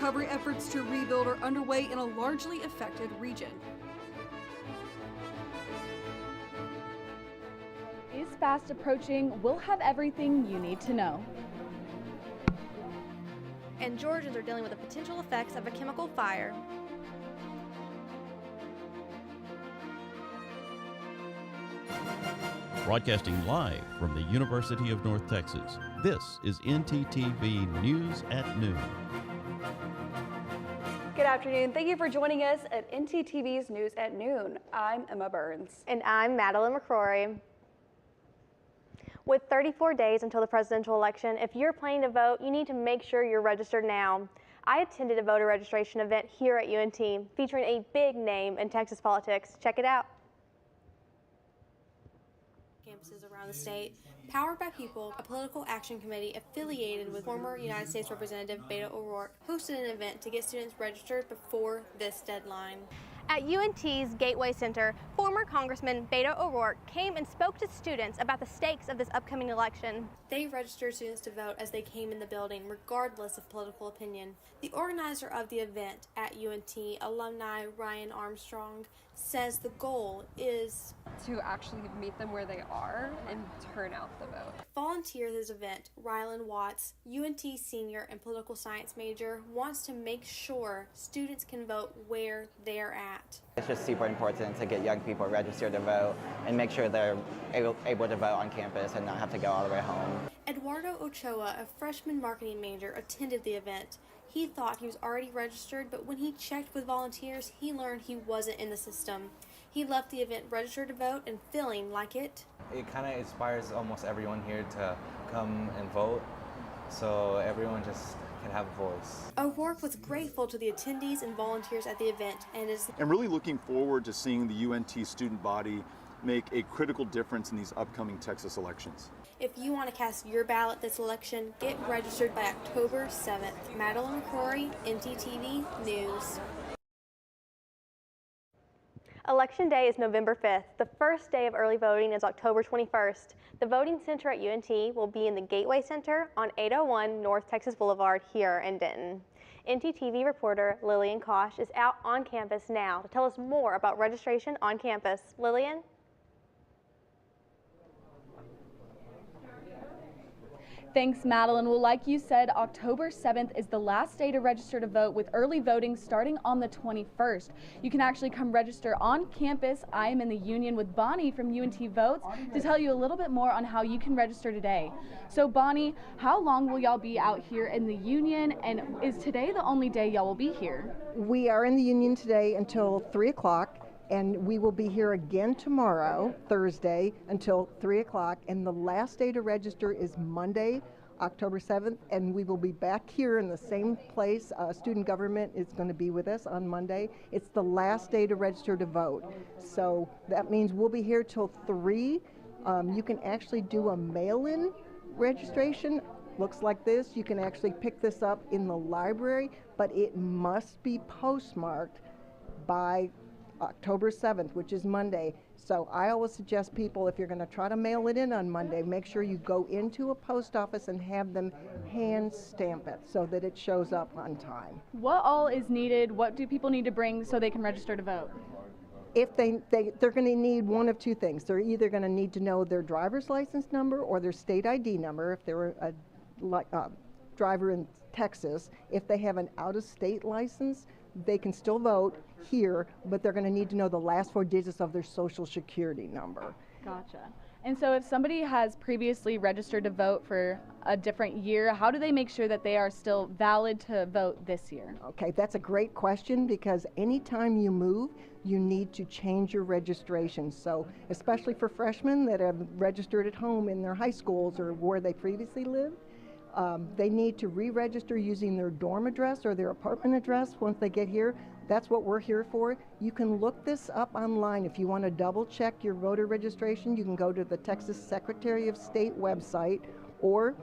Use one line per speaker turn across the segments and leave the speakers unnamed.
recovery efforts to rebuild are underway in a largely affected region.
Is fast approaching. We'll have everything you need to know.
And Georgians are dealing with the potential effects of a chemical fire.
Broadcasting live from the University of North Texas, this is ntTV News at Noon.
Good afternoon. Thank you for joining us at ntTV's News at Noon. I'm Emma Burns.
And I'm Madeline McCrory. With 34 days until the presidential election, if you're planning to vote, you need to make sure you're registered now. I attended a voter registration event here at UNT featuring a big name in Texas politics. Check it out. Campuses around the state, Powered by People, a political action committee affiliated with former United States Representative Beto O'Rourke, hosted an event to get students registered before this deadline. At UNT's Gateway Center, former Congressman Beto O'Rourke came and spoke to students about the stakes of this upcoming election. They registered students to vote as they came in the building, regardless of political opinion. The organizer of the event at UNT, alumni Ryan Armstrong, says the goal is
to actually meet them where they are and turn out the vote.
Volunteer this event, Rylan Watts, UNT senior and political science major, wants to make sure students can vote where they're at.
It's just super important to get young people registered to vote and make sure they're able to vote on campus and not have to go all the way home.
Eduardo Ochoa, a freshman marketing major, attended the event. He thought he was already registered, but when he checked with volunteers, he learned he wasn't in the system. He left the event registered to vote and feeling like it.
It kind of inspires almost everyone here to come and vote, so everyone just can have a voice.
O'Rourke was grateful to the attendees and volunteers at the event and is
really looking forward to seeing the UNT student body make a critical difference in these upcoming Texas elections.
If you want to cast your ballot this election, get registered by October 7th. Madeline McCrory, ntTV News. Election Day is November 5th. The first day of early voting is October 21st. The voting center at UNT will be in the Gateway Center on 801 North Texas Boulevard here in Denton. ntTV reporter Lillian Kosh is out on campus now to tell us more about registration on campus. Lillian?
Thanks, Madeline. Well, like you said, October 7th is the last day to register to vote, with early voting starting on the 21st. You can actually come register on campus. I am in the Union with Bonnie from UNT Votes to tell you a little bit more on how you can register today. So, Bonnie, how long will y'all be out here in the Union, and is today the only day y'all will be here?
We are in the Union today until 3 o'clock. And we will be here again tomorrow, Thursday, until 3 o'clock. And the last day to register is Monday, October 7th. And we will be back here in the same place. Student government is going to be with us on Monday. It's the last day to register to vote. So that means we'll be here till 3. You can actually do a mail-in registration. Looks like this. You can actually pick this up in the library, but it must be postmarked by October 7th, which is Monday. So I always suggest people, if you're going to try to mail it in on Monday, make sure you go into a post office and have them hand stamp it so that it shows up on time.
What all is needed? What do people need to bring so they can register to vote?
If they're going to need one of two things. They're either going to need to know their driver's license number or their state ID number if they're a driver in Texas. If they have an out-of-state license, they can still vote here, but they're going to need to know the last 4 digits of their social security number.
Gotcha. And so if somebody has previously registered to vote for a different year, how do they make sure that they are still valid to vote this year?
Okay, that's a great question, because anytime you move, you need to change your registration. So especially for freshmen that have registered at home in their high schools or where they previously lived, they need to re-register using their dorm address or their apartment address once they get here. That's what we're here for. You can look this up online. If you want to double check your voter registration, you can go to the Texas Secretary of State website, or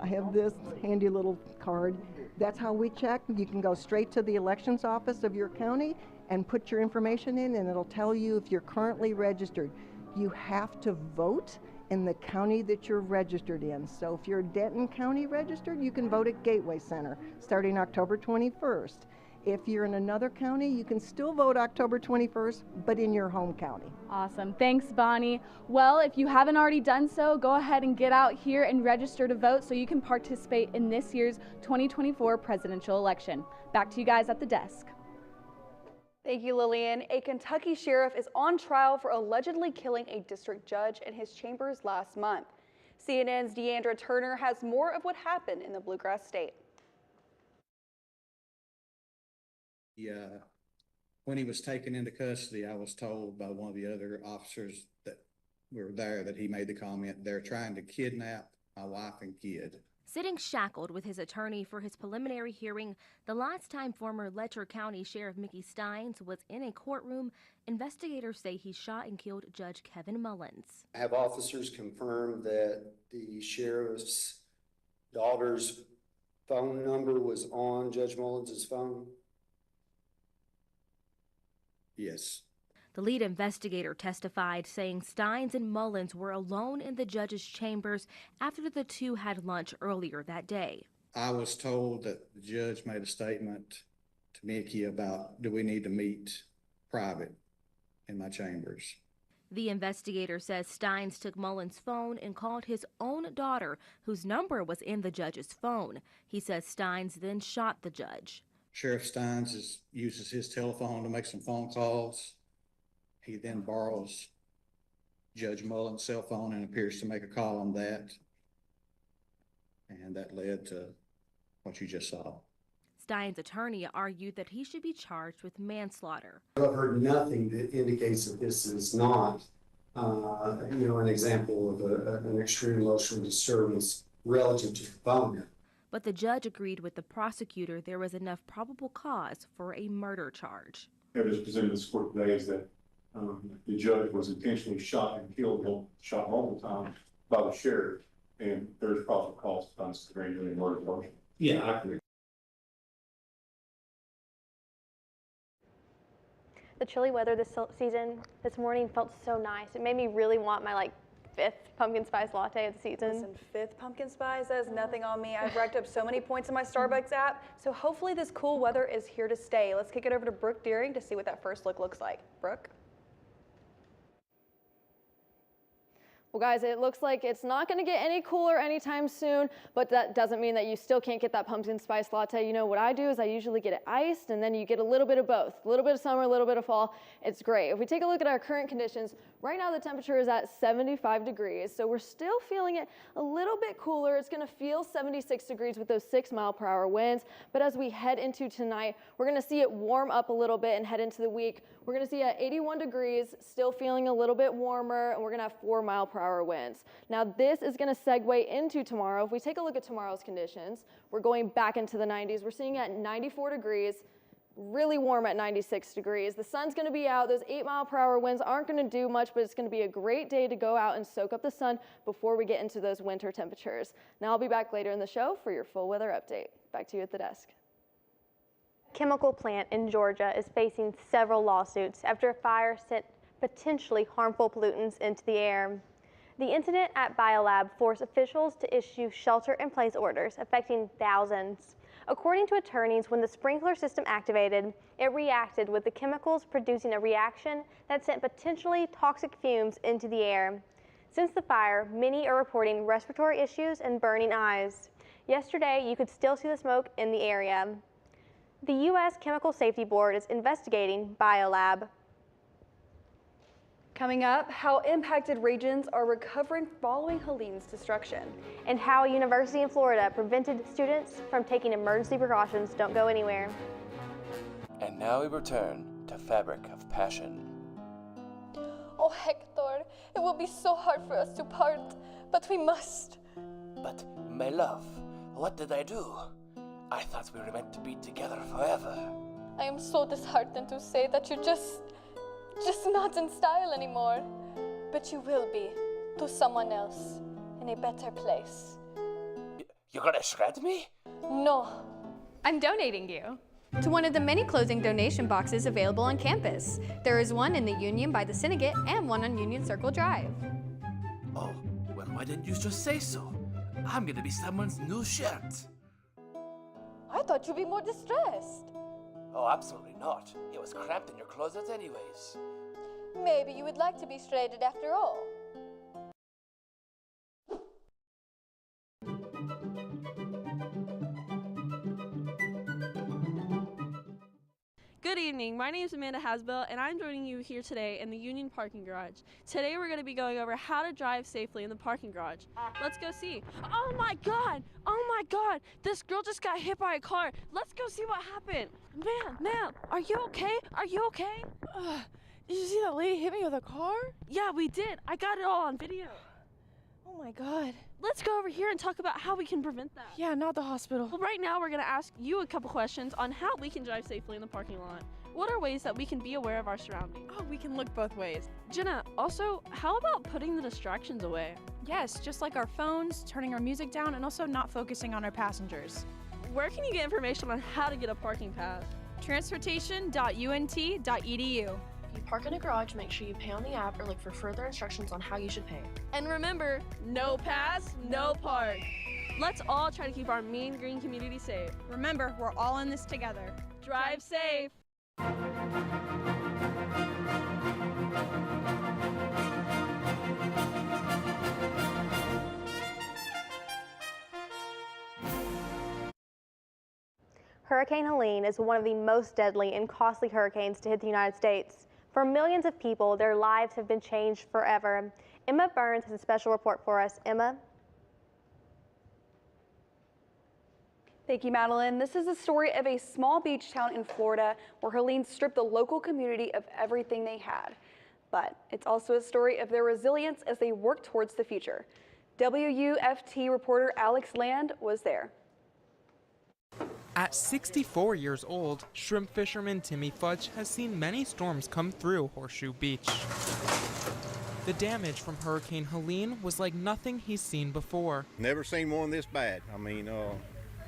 I have this handy little card. That's how we check. You can go straight to the elections office of your county and put your information in, and it'll tell you if you're currently registered. You have to vote in the county that you're registered in. So if you're Denton County registered, you can vote at Gateway Center starting October 21st. If you're in another county, you can still vote October 21st, but in your home county.
Awesome. Thanks, Bonnie. Well, if you haven't already done so, go ahead and get out here and register to vote so you can participate in this year's 2024 presidential election. Back to you guys at the desk.
Thank you, Lillian. A Kentucky sheriff is on trial for allegedly killing a district judge in his chambers last month. CNN's Deandra Turner has more of what happened in the Bluegrass State.
When he was taken into custody, I was told by one of the other officers that were there that he made the comment, they're trying to kidnap my wife and kid.
Sitting shackled with his attorney for his preliminary hearing, the last time former Letcher County Sheriff Mickey Steins was in a courtroom, investigators say he shot and killed Judge Kevin Mullins.
I have officers confirm that the sheriff's daughter's phone number was on Judge Mullins' phone. Yes.
The lead investigator testified, saying Steins and Mullins were alone in the judge's chambers after the two had lunch earlier that day.
I was told that the judge made a statement to Mickey about, do we need to meet private in my chambers?
The investigator says Steins took Mullins' phone and called his own daughter, whose number was in the judge's phone. He says Steins then shot the judge.
Sheriff Steins uses his telephone to make some phone calls. He then borrows Judge Mullins' cell phone and appears to make a call on that. And that led to what you just saw.
Steins' attorney argued that he should be charged with manslaughter.
I've heard nothing that indicates that this is not, an example of an extreme emotional disturbance relative to the phone.
But the judge agreed with the prosecutor there was enough probable cause for a murder charge.
Evidence presented to this court today is that the judge was intentionally shot and killed, shot multiple times by the sheriff, and there's probable cause to find the grand jury murder charge.
Yeah, I agree.
The chilly weather this morning felt so nice. It made me really want my 5th pumpkin spice latte of the season.
Listen, 5th pumpkin spice, that is nothing on me. I've racked up so many points in my Starbucks app, so hopefully this cool weather is here to stay. Let's kick it over to Brooke Deering to see what that first look looks like. Brooke?
Well, guys, it looks like it's not going to get any cooler anytime soon, but that doesn't mean that you still can't get that pumpkin spice latte. You know what I do is I usually get it iced, and then you get a little bit of both. A little bit of summer, a little bit of fall. It's great. If we take a look at our current conditions, right now the temperature is at 75 degrees, so we're still feeling it a little bit cooler. It's going to feel 76 degrees with those 6-mile-per-hour winds, but as we head into tonight, we're going to see it warm up a little bit and head into the week. We're going to see at 81 degrees, still feeling a little bit warmer, and we're going to have 4-mile-per-hour winds. Now, this is going to segue into tomorrow. If we take a look at tomorrow's conditions, we're going back into the 90s. We're seeing at 94 degrees, really warm at 96 degrees. The sun's going to be out. Those 8-mile-per-hour winds aren't going to do much, but it's going to be a great day to go out and soak up the sun before we get into those winter temperatures. Now, I'll be back later in the show for your full weather update. Back to you at the desk.
Chemical plant in Georgia is facing several lawsuits after a fire sent potentially harmful pollutants into the air. The incident at BioLab forced officials to issue shelter-in-place orders affecting thousands. According to attorneys, when the sprinkler system activated, it reacted with the chemicals, producing a reaction that sent potentially toxic fumes into the air. Since the fire, many are reporting respiratory issues and burning eyes. Yesterday, you could still see the smoke in the area. The U.S. Chemical Safety Board is investigating BioLab.
Coming up, how impacted regions are recovering following Helene's destruction.
And how a university in Florida prevented students from taking emergency precautions. Don't go anywhere.
And now we return to Fabric of Passion.
Oh, Hector, it will be so hard for us to part, but we must.
But, my love, what did I do? I thought we were meant to be together forever.
I am so disheartened to say that you're just not in style anymore. But you will be, to someone else, in a better place.
You're gonna shred me?
No.
I'm donating you to one of the many clothing donation boxes available on campus. There is one in the Union by the Syndicate and one on Union Circle Drive.
Oh, Why didn't you just say so? I'm gonna be someone's new shirt.
I thought you'd be more distressed.
Oh, absolutely not. It was cramped in your closet anyways.
Maybe you would like to be shredded after all.
Good evening, my name is Amanda Hasbell and I'm joining you here today in the Union parking garage. Today we're going to be going over how to drive safely in the parking garage. Let's go see. Oh my god, this girl just got hit by a car. Let's go see what happened. Ma'am, are you okay? Are you okay?
Did you see that lady hit me with a car?
Yeah, we did. I got it all on video.
Oh my god.
Let's go over here and talk about how we can prevent that.
Yeah, not the hospital.
Well, right now we're going to ask you a couple questions on how we can drive safely in the parking lot. What are ways that we can be aware of our surroundings?
Oh, we can look both ways.
Jenna, also, how about putting the distractions away?
Yes, just like our phones, turning our music down, and also not focusing on our passengers.
Where can you get information on how to get a parking pass?
Transportation.unt.edu.
If you park in a garage, make sure you pay on the app or look for further instructions on how you should pay.
And remember, no pass, no park. Let's all try to keep our mean green community safe.
Remember, we're all in this together.
Drive safe.
Hurricane Helene is one of the most deadly and costly hurricanes to hit the United States. For millions of people, their lives have been changed forever. Emma Burns has a special report for us. Emma?
Thank you, Madeline. This is the story of a small beach town in Florida where Helene stripped the local community of everything they had. But it's also a story of their resilience as they work towards the future. WUFT reporter Alex Land was there.
At 64 years old, shrimp fisherman Timmy Fudge has seen many storms come through Horseshoe Beach. The damage from Hurricane Helene was like nothing he's seen before.
Never seen one this bad. I mean,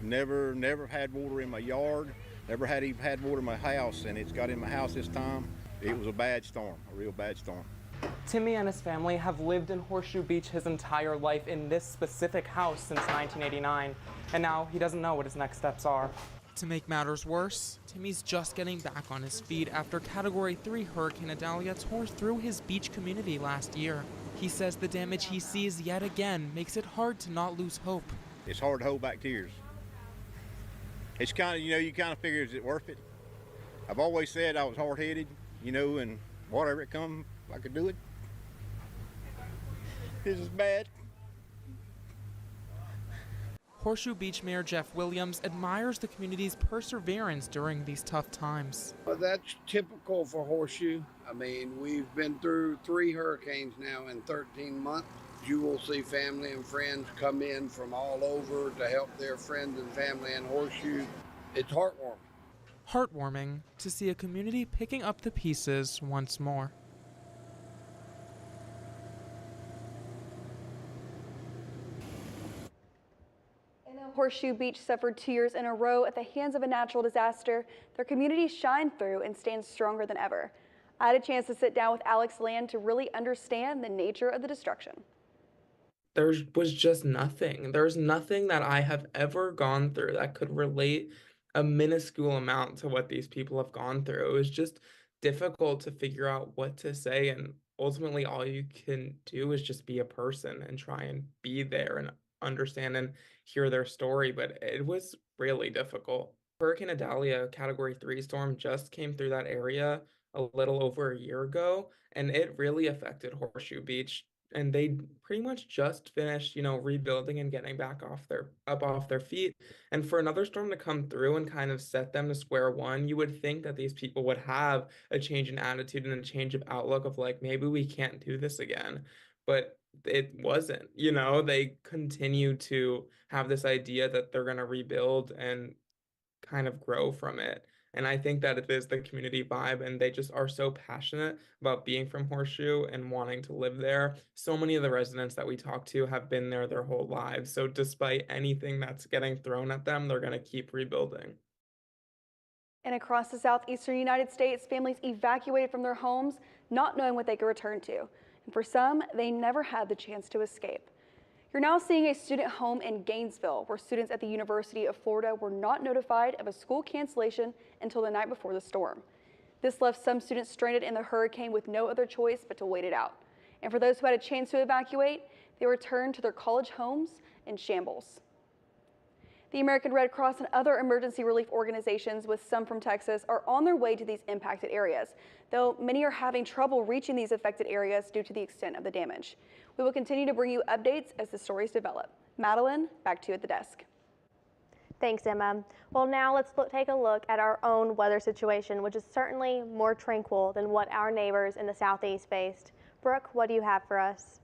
never had water in my yard, never had even had water in my house, and it's got in my house this time. It was a bad storm, a real bad storm.
Timmy and his family have lived in Horseshoe Beach his entire life in this specific house since 1989, and now he doesn't know what his next steps are. To make matters worse, Timmy's just getting back on his feet after Category 3 Hurricane Idalia tore through his beach community last year. He says the damage he sees yet again makes it hard to not lose hope.
It's hard to hold back tears. It's kind of, you kind of figure, is it worth it? I've always said I was hard-headed, and whatever it come, I could do it. This is bad.
Horseshoe Beach Mayor Jeff Williams admires the community's perseverance during these tough times.
Well, that's typical for Horseshoe. I mean, we've been through 3 hurricanes now in 13 months. You will see family and friends come in from all over to help their friends and family in Horseshoe. It's heartwarming.
Heartwarming to see a community picking up the pieces once more.
Horseshoe Beach suffered 2 years in a row at the hands of a natural disaster, their community shined through and stands stronger than ever. I had a chance to sit down with Alex Land to really understand the nature of the destruction.
There was just nothing. There's nothing that I have ever gone through that could relate a minuscule amount to what these people have gone through. It was just difficult to figure out what to say, and ultimately all you can do is just be a person and try and be there and understand and hear their story, but it was really difficult. Hurricane Idalia, Category 3 storm, just came through that area a little over a year ago, and it really affected Horseshoe Beach. And they pretty much just finished, rebuilding and getting back up off their feet. And for another storm to come through and kind of set them to square one, you would think that these people would have a change in attitude and a change of outlook of like, maybe we can't do this again. But it wasn't, they continue to have this idea that they're going to rebuild and kind of grow from it. And I think that it is the community vibe, and they just are so passionate about being from Horseshoe and wanting to live there. So many of the residents that we talk to have been there their whole lives. So despite anything that's getting thrown at them, they're going to keep rebuilding.
And across the southeastern United States, families evacuated from their homes, not knowing what they could return to. And for some, they never had the chance to escape. You're now seeing a student home in Gainesville, where students at the University of Florida were not notified of a school cancellation until the night before the storm. This left some students stranded in the hurricane with no other choice but to wait it out. And for those who had a chance to evacuate, they returned to their college homes in shambles. The American Red Cross and other emergency relief organizations, with some from Texas, are on their way to these impacted areas, though many are having trouble reaching these affected areas due to the extent of the damage. We will continue to bring you updates as the stories develop. Madeline, back to you at the desk.
Thanks, Emma. Well, now let's take a look at our own weather situation, which is certainly more tranquil than what our neighbors in the southeast faced. Brooke, what do you have for us?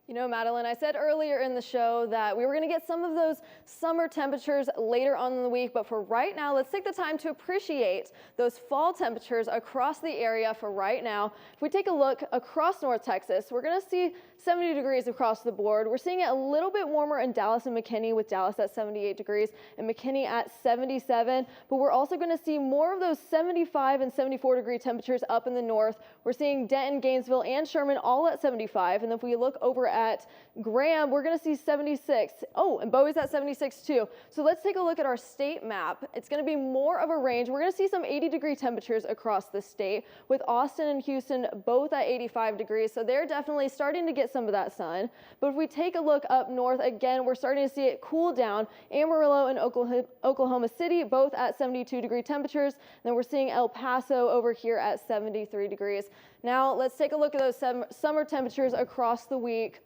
You know, Madeline, I said earlier in the show that we were going to get some of those summer temperatures later on in the week, but for right now, let's take the time to appreciate those fall temperatures across the area for right now. If we take a look across North Texas, we're going to see 70 degrees across the board. We're seeing it a little bit warmer in Dallas and McKinney, with Dallas at 78 degrees and McKinney at 77, but we're also going to see more of those 75 and 74 degree temperatures up in the north. We're seeing Denton, Gainesville, and Sherman all at 75, and if we look over at Graham, we're going to see 76. Oh, and Bowie's at 76 too. So let's take a look at our state map. It's going to be more of a range. We're going to see some 80 degree temperatures across the state, with Austin and Houston both at 85 degrees. So they're definitely starting to get some of that sun. But if we take a look up north, again, we're starting to see it cool down. Amarillo and Oklahoma City both at 72 degree temperatures. And then we're seeing El Paso over here at 73 degrees. Now let's take a look at those summer temperatures across the week.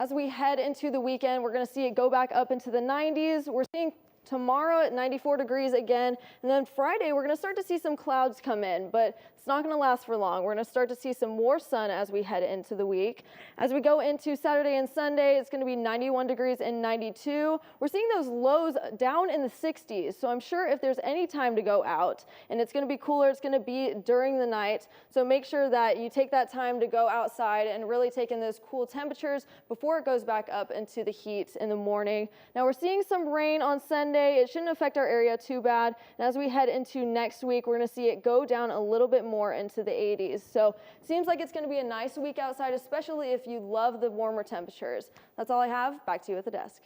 As we head into the weekend, we're going to see it go back up into the 90s. We're seeing tomorrow at 94 degrees again, and then Friday we're going to start to see some clouds come in, but it's not going to last for long. We're going to start to see some more sun as we head into the week. As we go into Saturday and Sunday, it's going to be 91 degrees and 92. We're seeing those lows down in the 60s, so I'm sure if there's any time to go out and it's going to be cooler, it's going to be during the night. So make sure that you take that time to go outside and really take in those cool temperatures before it goes back up into the heat in the morning. Now we're seeing some rain on Sunday. It shouldn't affect our area too bad. And as we head into next week, we're going to see it go down a little bit more into the 80s. So it seems like it's going to be a nice week outside, especially if you love the warmer temperatures. That's all I have. Back to you at the desk.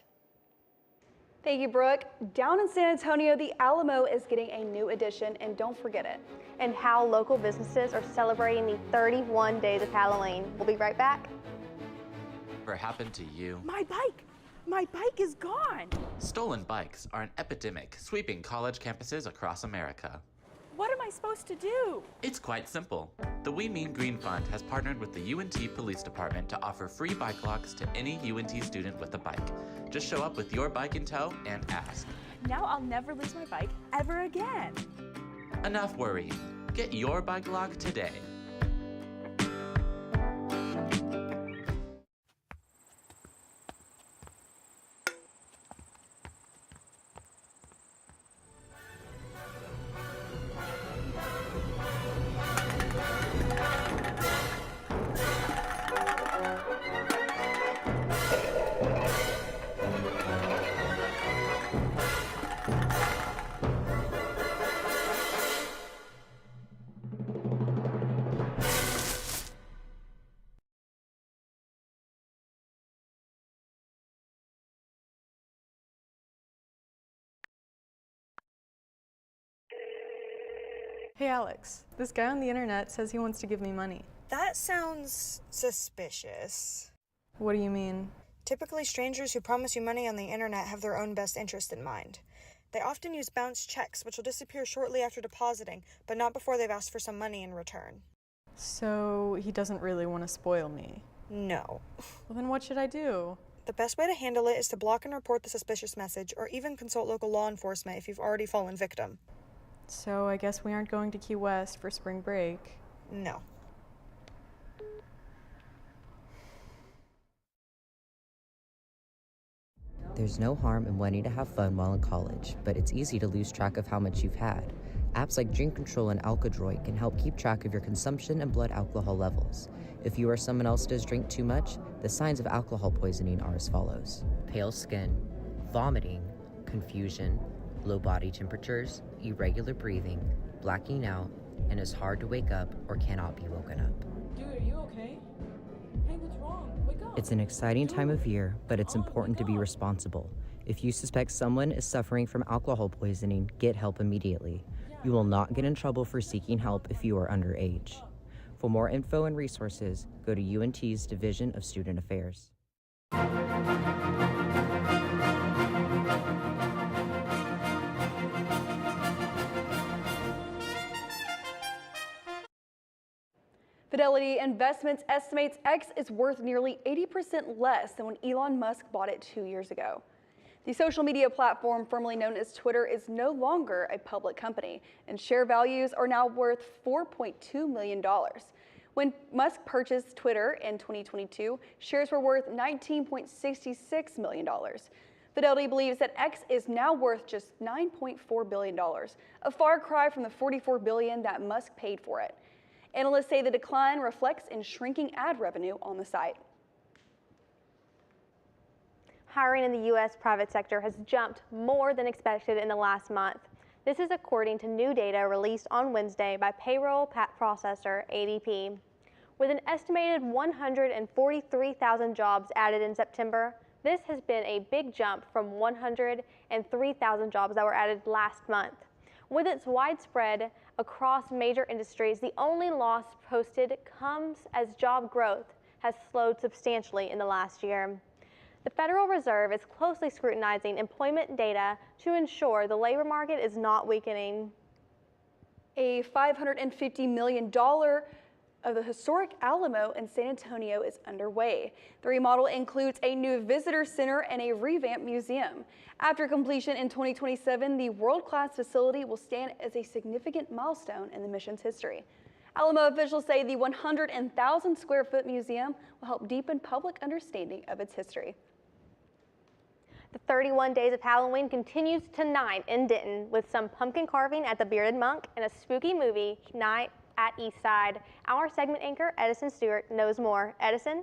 Thank you, Brooke. Down in San Antonio, the Alamo is getting a new addition, and don't forget it.
And how local businesses are celebrating the 31 days of Halloween. We'll be right back.
Ever happened to you?
My bike! My bike is gone!
Stolen bikes are an epidemic sweeping college campuses across America.
What am I supposed to do?
It's quite simple. The We Mean Green Fund has partnered with the UNT Police Department to offer free bike locks to any UNT student with a bike. Just show up with your bike in tow and ask.
Now I'll never lose my bike ever again.
Enough worrying. Get your bike lock today.
Hey Alex, this guy on the internet says he wants to give me money.
That sounds suspicious.
What do you mean?
Typically, strangers who promise you money on the internet have their own best interest in mind. They often use bounce checks, which will disappear shortly after depositing, but not before they've asked for some money in return.
So he doesn't really want to spoil me?
No.
Well, then what should I do?
The best way to handle it is to block and report the suspicious message, or even consult local law enforcement if you've already fallen victim.
So I guess we aren't going to Key West for spring break.
No.
There's no harm in wanting to have fun while in college, but it's easy to lose track of how much you've had. Apps like Drink Control and Alkadroid can help keep track of your consumption and blood alcohol levels. If you or someone else does drink too much, the signs of alcohol poisoning are as follows: pale skin, vomiting, confusion, low body temperatures, irregular breathing, blacking out, and is hard to wake up or cannot be woken up.
Dude, are you okay? Hey, what's wrong? Wake up.
It's an exciting time of year, but it's important to be responsible. If you suspect someone is suffering from alcohol poisoning, get help immediately. You will not get in trouble for seeking help if you are underage. For more info and resources, go to UNT's Division of Student Affairs.
Fidelity Investments estimates X is worth nearly 80% less than when Elon Musk bought it 2 years ago. The social media platform formerly known as Twitter is no longer a public company, and share values are now worth $4.2 million. When Musk purchased Twitter in 2022, shares were worth $19.66 million. Fidelity believes that X is now worth just $9.4 billion, a far cry from the $44 billion that Musk paid for it. Analysts say the decline reflects in shrinking ad revenue on the site.
Hiring in the U.S. private sector has jumped more than expected in the last month. This is according to new data released on Wednesday by payroll processor ADP. With an estimated 143,000 jobs added in September, this has been a big jump from 103,000 jobs that were added last month. With its widespread across major industries, the only loss posted comes as job growth has slowed substantially in the last year. The Federal Reserve is closely scrutinizing employment data to ensure the labor market is not weakening.
A $550 million of the historic Alamo in San Antonio is underway. The remodel includes a new visitor center and a revamped museum. After completion in 2027, the world-class facility will stand as a significant milestone in the mission's history. Alamo officials say the 100,000 square foot museum will help deepen public understanding of its history.
The 31 Days of Halloween continues tonight in Denton with some pumpkin carving at the Bearded Monk and a spooky movie night at Eastside. Our segment anchor, Edison Stewart, knows more. Edison?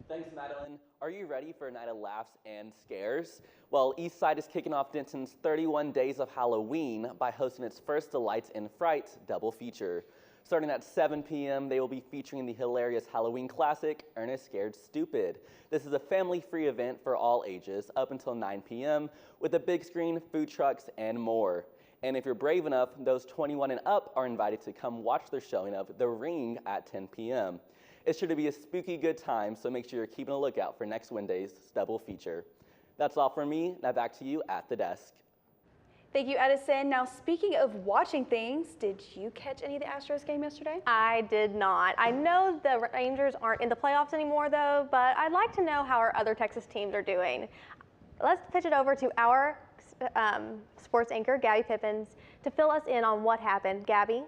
Thanks, Madeline. Are you ready for a night of laughs and scares? Well, Eastside is kicking off Denton's 31 Days of Halloween by hosting its first Delights in Fright double feature. Starting at 7 p.m., they will be featuring the hilarious Halloween classic, Ernest Scared Stupid. This is a family-free event for all ages up until 9 p.m. with a big screen, food trucks, and more. And if you're brave enough, those 21 and up are invited to come watch their showing of The Ring at 10 p.m. It's sure to be a spooky good time, so make sure you're keeping a lookout for next Wednesday's double feature. That's all from me. Now back to you at the desk.
Thank you, Edison. Now, speaking of watching things, did you catch any of the Astros game yesterday?
I did not. I know the Rangers aren't in the playoffs anymore, though, but I'd like to know how our other Texas teams are doing. Let's pitch it over to our sports anchor, Gabby Pippins, to fill us in on what happened. Gabby?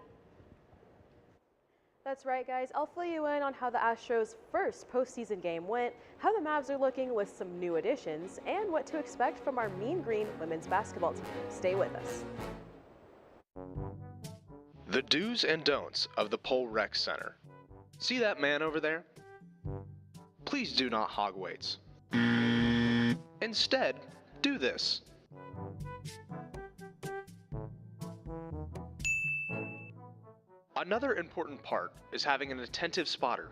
That's right, guys. I'll fill you in on how the Astros' first postseason game went, how the Mavs are looking with some new additions, and what to expect from our Mean Green women's basketball team. Stay with us.
The do's and don'ts of the Pole Rec Center. See that man over there? Please do not hog weights. Instead, do this. Another important part is having an attentive spotter.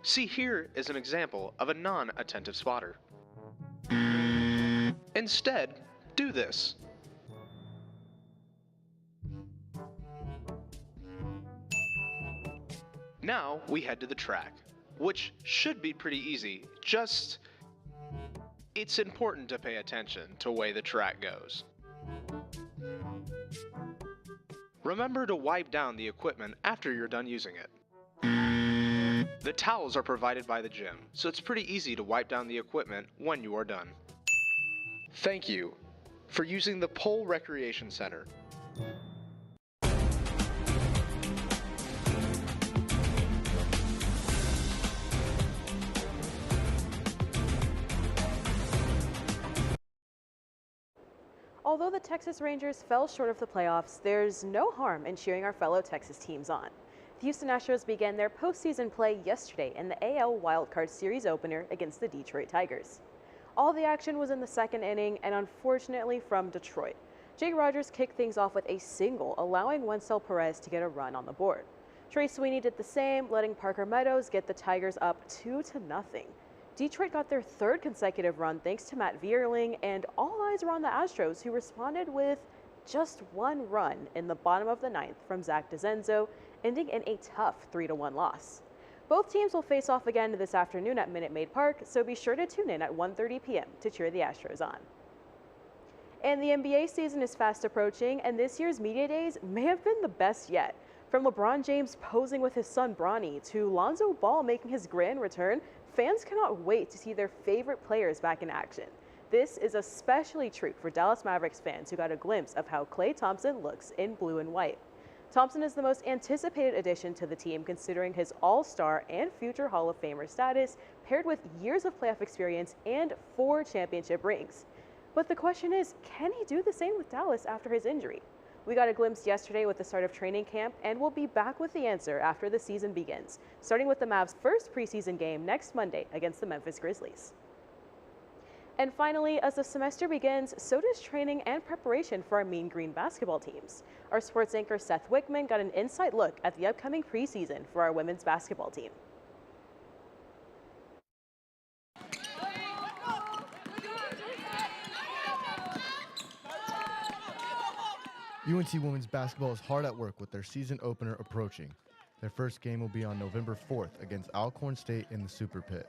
See, here is an example of a non-attentive spotter. Instead, do this. Now we head to the track, which should be pretty easy, just it's important to pay attention to the way the track goes. Remember to wipe down the equipment after you're done using it. The towels are provided by the gym, so it's pretty easy to wipe down the equipment when you are done. Thank you for using the Pole Recreation Center.
Although the Texas Rangers fell short of the playoffs, there's no harm in cheering our fellow Texas teams on. The Houston Astros began their postseason play yesterday in the AL Wildcard Series opener against the Detroit Tigers. All the action was in the second inning, and unfortunately from Detroit. Jake Rogers kicked things off with a single, allowing Wencel Perez to get a run on the board. Trey Sweeney did the same, letting Parker Meadows get the Tigers up 2-0. Detroit got their third consecutive run thanks to Matt Vierling, and all eyes were on the Astros, who responded with just one run in the bottom of the ninth from Zach DeZenzo, ending in a tough 3-1 loss. Both teams will face off again this afternoon at Minute Maid Park, so be sure to tune in at 1:30 p.m. to cheer the Astros on. And the NBA season is fast approaching, and this year's media days may have been the best yet. From LeBron James posing with his son Bronny to Lonzo Ball making his grand return, fans cannot wait to see their favorite players back in action. This is especially true for Dallas Mavericks fans who got a glimpse of how Klay Thompson looks in blue and white. Thompson is the most anticipated addition to the team considering his All-Star and future Hall of Famer status, paired with years of playoff experience and 4 championship rings. But the question is, can he do the same with Dallas after his injury? We got a glimpse yesterday with the start of training camp, and we'll be back with the answer after the season begins, starting with the Mavs' first preseason game next Monday against the Memphis Grizzlies. And finally, as the semester begins, so does training and preparation for our Mean Green basketball teams. Our sports anchor Seth Wickman got an inside look at the upcoming preseason for our women's basketball team.
UNT women's basketball is hard at work with their season opener approaching. Their first game will be on November 4th against Alcorn State in the Super Pit.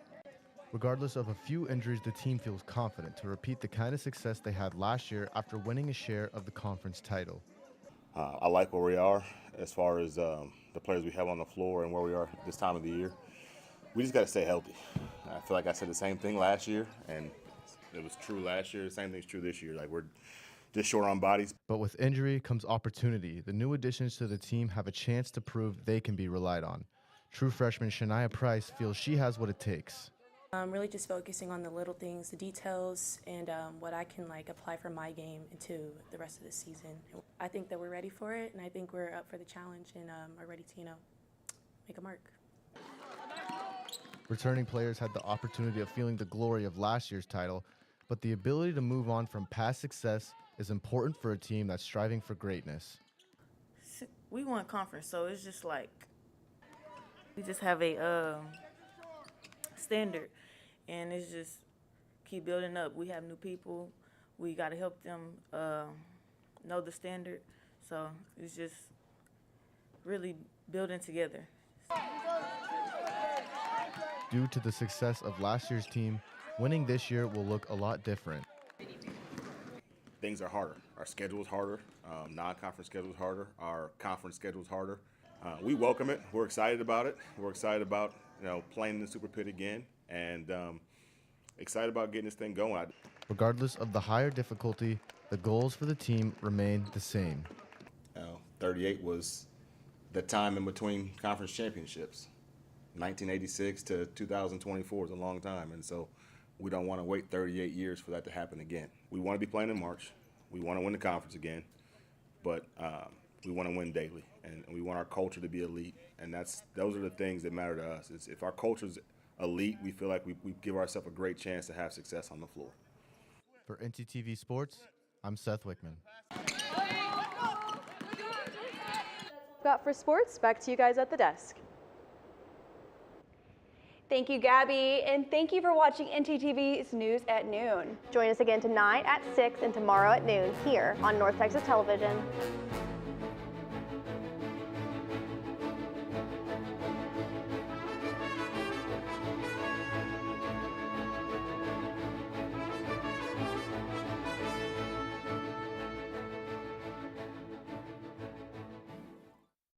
Regardless of a few injuries, the team feels confident to repeat the kind of success they had last year after winning a share of the conference title.
I like where we are as far as the players we have on the floor and where we are this time of the year. We just got to stay healthy. I feel like I said the same thing last year, and it was true last year. The same thing's true this year. Like, we're just short on bodies.
But with injury comes opportunity. The new additions to the team have a chance to prove they can be relied on. True freshman Shania Price feels she has what it takes.
Really just focusing on the little things, the details, and what I can apply for my game into the rest of the season. I think that we're ready for it, and I think we're up for the challenge and are ready to, make a mark.
Returning players had the opportunity of feeling the glory of last year's title, but the ability to move on from past success is important for a team that's striving for greatness.
We won conference, so it's just like we just have a standard, and it's just keep building up. We have new people. We got to help them know the standard. So it's just really building together.
Due to the success of last year's team, winning this year will look a lot different.
Things are harder. Our schedule is harder. Non-conference schedule is harder. Our conference schedule is harder. We welcome it. We're excited about it. We're excited about playing in the Super Pit again, and excited about getting this thing going.
Regardless of the higher difficulty, the goals for the team remain the same.
38 was the time in between conference championships. 1986 to 2024 is a long time, and so we don't want to wait 38 years for that to happen again. We want to be playing in March. We want to win the conference again, but we want to win daily, and we want our culture to be elite, and those are the things that matter to us. If our culture's elite, we feel like we give ourselves a great chance to have success on the floor.
For ntTV Sports, I'm Seth Wickman.
Got for sports, back to you guys at the desk.
Thank you, Gabby, and thank you for watching ntTV's News at Noon.
Join us again tonight at 6 and tomorrow at noon here on North Texas Television.